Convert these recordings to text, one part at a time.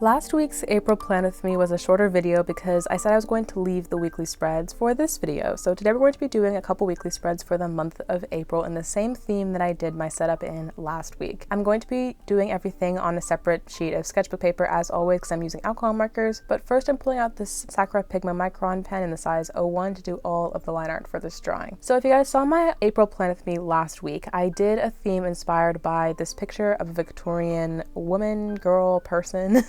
Last week's April plan with me was a shorter video because I said I was going to leave the weekly spreads for this video. So today we're going to be doing a couple weekly spreads for the month of April in the same theme that I did my setup in last week. I'm going to be doing everything on a separate sheet of sketchbook paper as always because I'm using alcohol markers, but first I'm pulling out this Sakura Pigma Micron pen in the size 01 to do all of the line art for this drawing. So if you guys saw my April plan with me last week, I did a theme inspired by this picture of a Victorian woman, girl, person,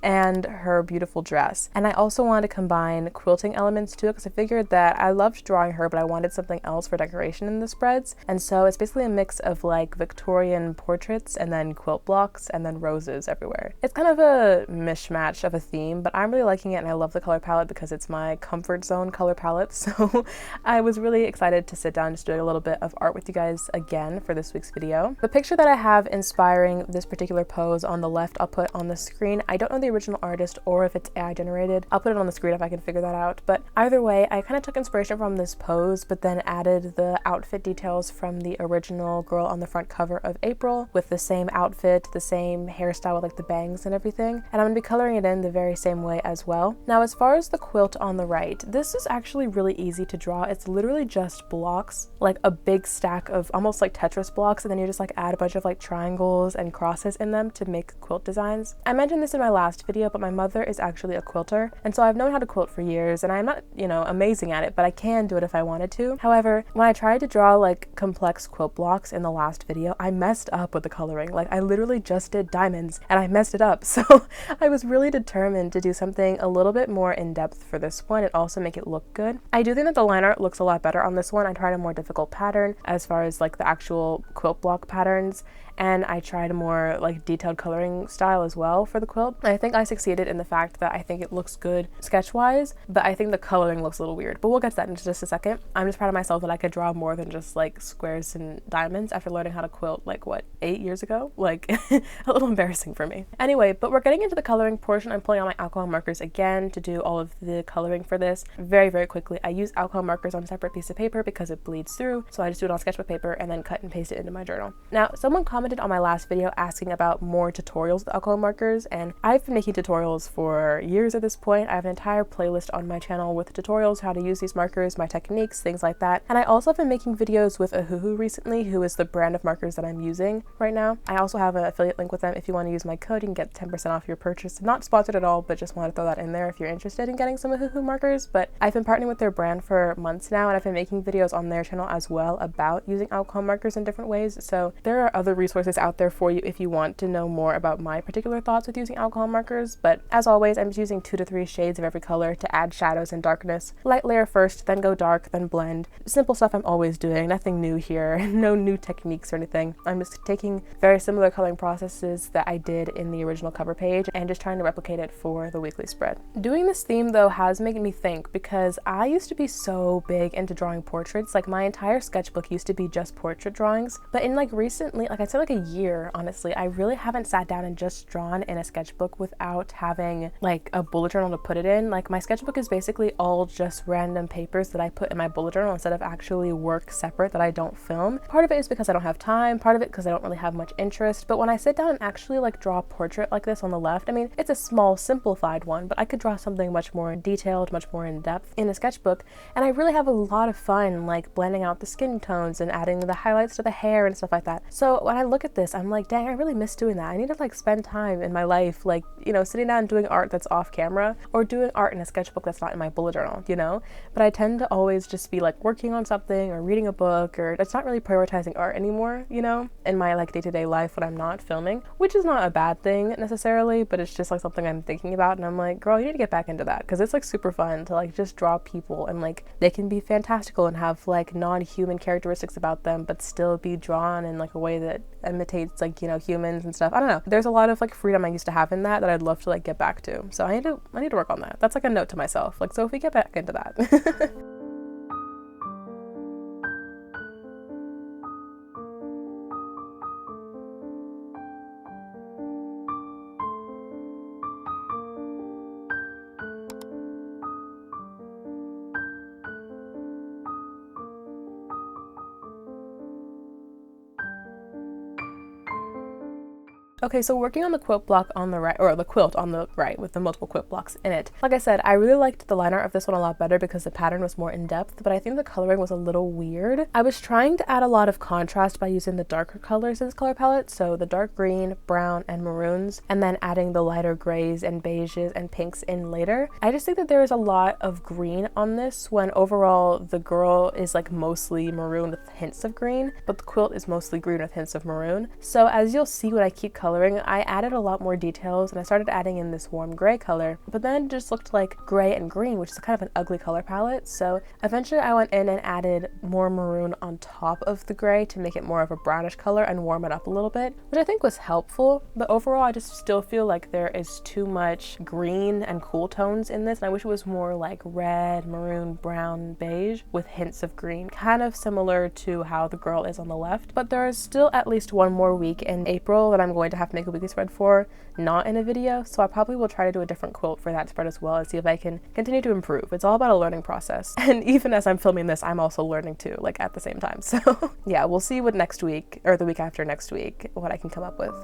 and her beautiful dress. And I also wanted to combine quilting elements to it because I figured that I loved drawing her, but I wanted something else for decoration in the spreads. And so it's basically a mix of like Victorian portraits and then quilt blocks and then roses everywhere. It's kind of a mishmash of a theme, but I'm really liking it and I love the color palette because it's my comfort zone color palette. So I was really excited to sit down and just do a little bit of art with you guys again for this week's video. The picture that I have inspiring this particular pose on the left, I'll put on the screen. I don't know the original artist or if it's AI generated. I'll put it on the screen if I can figure that out. But either way, I kind of took inspiration from this pose, but then added the outfit details from the original girl on the front cover of April with the same outfit, the same hairstyle with like the bangs and everything. And I'm gonna be coloring it in the very same way as well. Now, as far as the quilt on the right, this is actually really easy to draw. It's literally just blocks, like a big stack of almost like Tetris blocks, and then you just like add a bunch of like triangles and crosses in them to make quilt designs. I mentioned this in my last video, but my mother is actually a quilter, and so I've known how to quilt for years, and I'm not, amazing at it, but I can do it if I wanted to. However, when I tried to draw like complex quilt blocks in the last video, I messed up with the coloring. Like I literally just did diamonds and I messed it up. So I was really determined to do something a little bit more in depth for this one and also make it look good. I do think that the line art looks a lot better on this one. I tried a more difficult pattern as far as like the actual quilt block patterns, and I tried a more like detailed coloring style as well for the quilt. I think I succeeded in the fact that I think it looks good sketch-wise, but I think the coloring looks a little weird, but we'll get to that in just a second. I'm just proud of myself that I could draw more than just like squares and diamonds after learning how to quilt like what, 8 years ago? Like a little embarrassing for me. Anyway, but we're getting into the coloring portion. I'm pulling out my alcohol markers again to do all of the coloring for this very, very quickly. I use alcohol markers on a separate piece of paper because it bleeds through, so I just do it on sketchbook paper and then cut and paste it into my journal. Now, someone commented on my last video asking about more tutorials with alcohol markers, and I've been making tutorials for years at this point. I have an entire playlist on my channel with tutorials, how to use these markers, my techniques, things like that. And I also have been making videos with Ahuhu recently, who is the brand of markers that I'm using right now. I also have an affiliate link with them. If you want to use my code, you can get 10% off your purchase. Not sponsored at all, but just want to throw that in there if you're interested in getting some Ahuhu markers. But I've been partnering with their brand for months now, and I've been making videos on their channel as well about using alcohol markers in different ways. So there are other resources out there for you if you want to know more about my particular thoughts with using alcohol markers. But as always, I'm just using 2 to 3 shades of every color to add shadows and darkness. Light layer first, then go dark, then blend. Simple stuff I'm always doing, nothing new here, no new techniques or anything. I'm just taking very similar coloring processes that I did in the original cover page and just trying to replicate it for the weekly spread. Doing this theme though has made me think, because I used to be so big into drawing portraits. Like my entire sketchbook used to be just portrait drawings, but in like recently, like I'd say like a year, honestly, I really haven't sat down and just drawn in a sketchbook without having like a bullet journal to put it in. Like my sketchbook is basically all just random papers that I put in my bullet journal instead of actually work separate that I don't film. Part of it is because I don't have time, part of it because I don't really have much interest, but when I sit down and actually like draw a portrait like this on the left, I mean, it's a small simplified one, but I could draw something much more detailed, much more in depth in a sketchbook, and I really have a lot of fun like blending out the skin tones and adding the highlights to the hair and stuff like that. So when I look at this, I'm like, dang, I really miss doing that. I need to like spend time in my life, like, sitting down and doing art that's off camera or doing art in a sketchbook that's not in my bullet journal, but I tend to always just be like working on something or reading a book, or it's not really prioritizing art anymore, in my like day-to-day life when I'm not filming, which is not a bad thing necessarily, but it's just like something I'm thinking about, and I'm like, girl, you need to get back into that, because it's like super fun to like just draw people, and like they can be fantastical and have like non-human characteristics about them but still be drawn in like a way that imitates like humans and stuff. I don't know, there's a lot of like freedom I used to have in that I'd love to like get back to, so I need to work on that. That's like a note to myself, like, Sophie, get back into that. Okay, so working on the quilt block on the right, or the quilt on the right with the multiple quilt blocks in it. Like I said, I really liked the line art of this one a lot better because the pattern was more in depth, but I think the coloring was a little weird. I was trying to add a lot of contrast by using the darker colors in this color palette, so the dark green, brown, and maroons, and then adding the lighter grays and beiges and pinks in later. I just think that there is a lot of green on this when overall the girl is like mostly maroon with hints of green, but the quilt is mostly green with hints of maroon. So as you'll see when I keep coloring, I added a lot more details and I started adding in this warm gray color, but then it just looked like gray and green, which is kind of an ugly color palette. So eventually I went in and added more maroon on top of the gray to make it more of a brownish color and warm it up a little bit, which I think was helpful. But overall, I just still feel like there is too much green and cool tones in this, and I wish it was more like red, maroon, brown, beige with hints of green, kind of similar to how the girl is on the left. But there is still at least one more week in April that I'm going to have to make a weekly spread for, not in a video, so I probably will try to do a different quilt for that spread as well and see if I can continue to improve. It's all about a learning process, and even as I'm filming this, I'm also learning too, like at the same time. So yeah, we'll see what next week or the week after next week what I can come up with.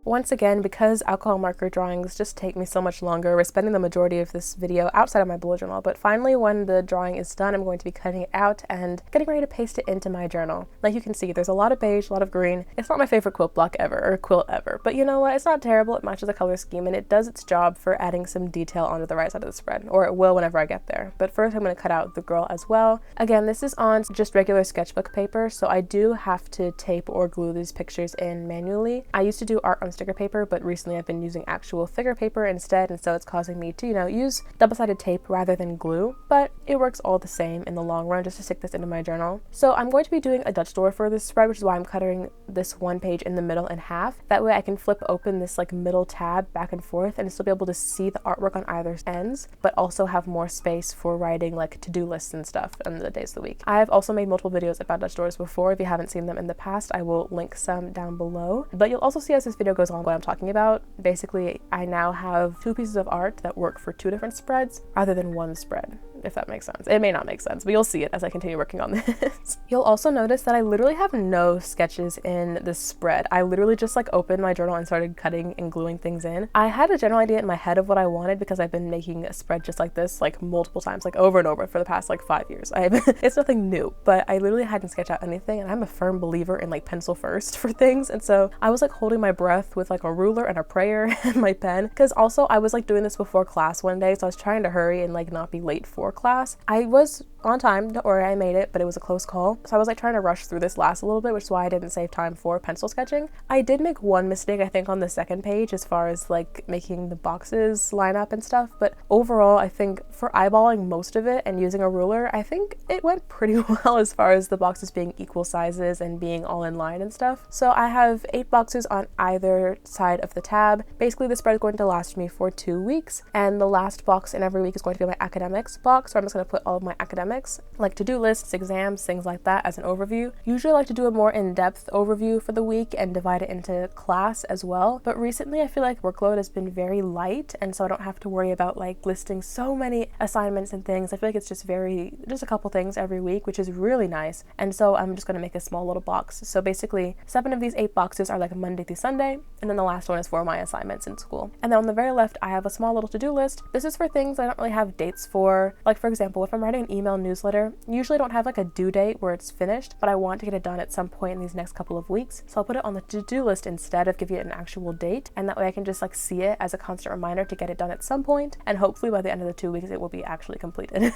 Once again, because alcohol marker drawings just take me so much longer, we're spending the majority of this video outside of my bullet journal, but finally when the drawing is done, I'm going to be cutting it out and getting ready to paste it into my journal. Like you can see, there's a lot of beige, a lot of green. It's not my favorite quilt block ever, or quilt ever, but you know what? It's not terrible. It matches the color scheme and it does its job for adding some detail onto the right side of the spread, or it will whenever I get there. But first I'm going to cut out the girl as well. Again, this is on just regular sketchbook paper, so I do have to tape or glue these pictures in manually. I used to do art on sticker paper, but recently I've been using actual thicker paper instead, and so it's causing me to, you know, use double-sided tape rather than glue, but it works all the same in the long run just to stick this into my journal. So I'm going to be doing a Dutch door for this spread, which is why I'm cutting this one page in the middle in half. That way I can flip open this like middle tab back and forth and still be able to see the artwork on either ends, but also have more space for writing like to-do lists and stuff on the days of the week. I've also made multiple videos about Dutch doors before. If you haven't seen them in the past, I will link some down below, but you'll also see as this video goes on what I'm talking about. Basically, I now have two pieces of art that work for two different spreads rather than one spread, if that makes sense. It may not make sense, but you'll see it as I continue working on this. You'll also notice that I literally have no sketches in this spread. I literally just like opened my journal and started cutting and gluing things in. I had a general idea in my head of what I wanted because I've been making a spread just like this like multiple times, like over and over for the past like 5 years. It's nothing new, but I literally hadn't sketched out anything, and I'm a firm believer in like pencil first for things, and so I was like holding my breath with like a ruler and a prayer and my pen, because also I was like doing this before class one day, so I was trying to hurry and like not be late for class. I was on time, don't worry, I made it, but it was a close call, so I was like trying to rush through this last a little bit, which is why I didn't save time for pencil sketching. I did make one mistake I think on the second page as far as like making the boxes line up and stuff, but overall I think for eyeballing most of it and using a ruler, I think it went pretty well as far as the boxes being equal sizes and being all in line and stuff. So I have 8 boxes on either side of the tab. Basically the spread is going to last me for 2 weeks, and the last box in every week is going to be my academics box, so I'm just going to put all of my academics, like to-do lists, exams, things like that, as an overview. Usually I like to do a more in-depth overview for the week and divide it into class as well, but recently I feel like workload has been very light, and so I don't have to worry about like listing so many assignments and things. I feel like it's just a couple things every week, which is really nice, and so I'm just going to make a small little box. So basically 7 of these 8 boxes are like Monday through Sunday, and then the last one is for my assignments in school. And then on the very left I have a small little to-do list. This is for things I don't really have dates for. Like for example, if I'm writing an email newsletter, usually I don't have like a due date where it's finished, but I want to get it done at some point in these next couple of weeks, so I'll put it on the to-do list instead of giving it an actual date, and that way I can just like see it as a constant reminder to get it done at some point, and hopefully by the end of the 2 weeks it will be actually completed.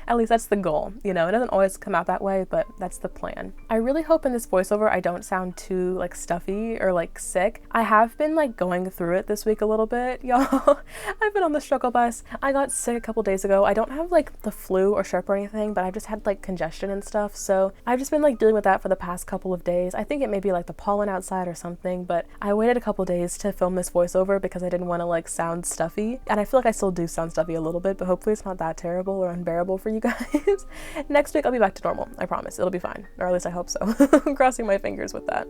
At least that's the goal, you know. It doesn't always come out that way, but that's the plan. I really hope in this voiceover I don't sound too like stuffy or like sick. I have been like going through it this week a little bit, y'all. I've been on the struggle bus. I got sick a couple days ago. I don't have like like the flu or strep or anything, but I've just had like congestion and stuff, so I've just been like dealing with that for the past couple of days. I think it may be like the pollen outside or something, but I waited a couple days to film this voiceover because I didn't want to like sound stuffy, and I feel like I still do sound stuffy a little bit, but hopefully it's not that terrible or unbearable for you guys. Next week I'll be back to normal. I promise. It'll be fine, or at least I hope so. I'm crossing my fingers with that.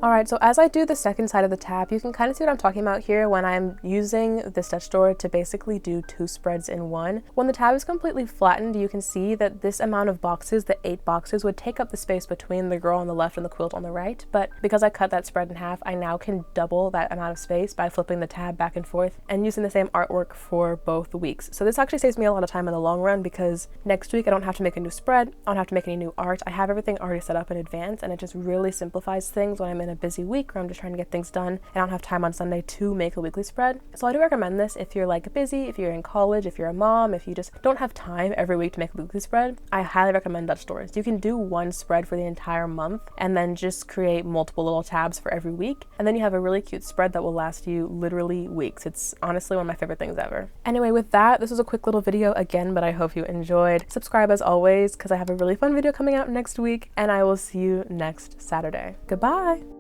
Alright, so as I do the second side of the tab, you can kind of see what I'm talking about here when I'm using the stitch door to basically do 2 spreads in one. When the tab is completely flattened, you can see that this amount of boxes, the 8 boxes, would take up the space between the girl on the left and the quilt on the right, but because I cut that spread in half, I now can double that amount of space by flipping the tab back and forth and using the same artwork for both weeks. So this actually saves me a lot of time in the long run because next week I don't have to make a new spread, I don't have to make any new art, I have everything already set up in advance, and it just really simplifies things when I'm in a busy week where I'm just trying to get things done and I don't have time on Sunday to make a weekly spread. So I do recommend this if you're like busy, if you're in college, if you're a mom, if you just don't have time every week to make a weekly spread. I highly recommend Dutch doors. You can do one spread for the entire month and then just create multiple little tabs for every week, and then you have a really cute spread that will last you literally weeks. It's honestly one of my favorite things ever. Anyway, with that, this was a quick little video again, but I hope you enjoyed. Subscribe as always because I have a really fun video coming out next week, and I will see you next Saturday. Goodbye!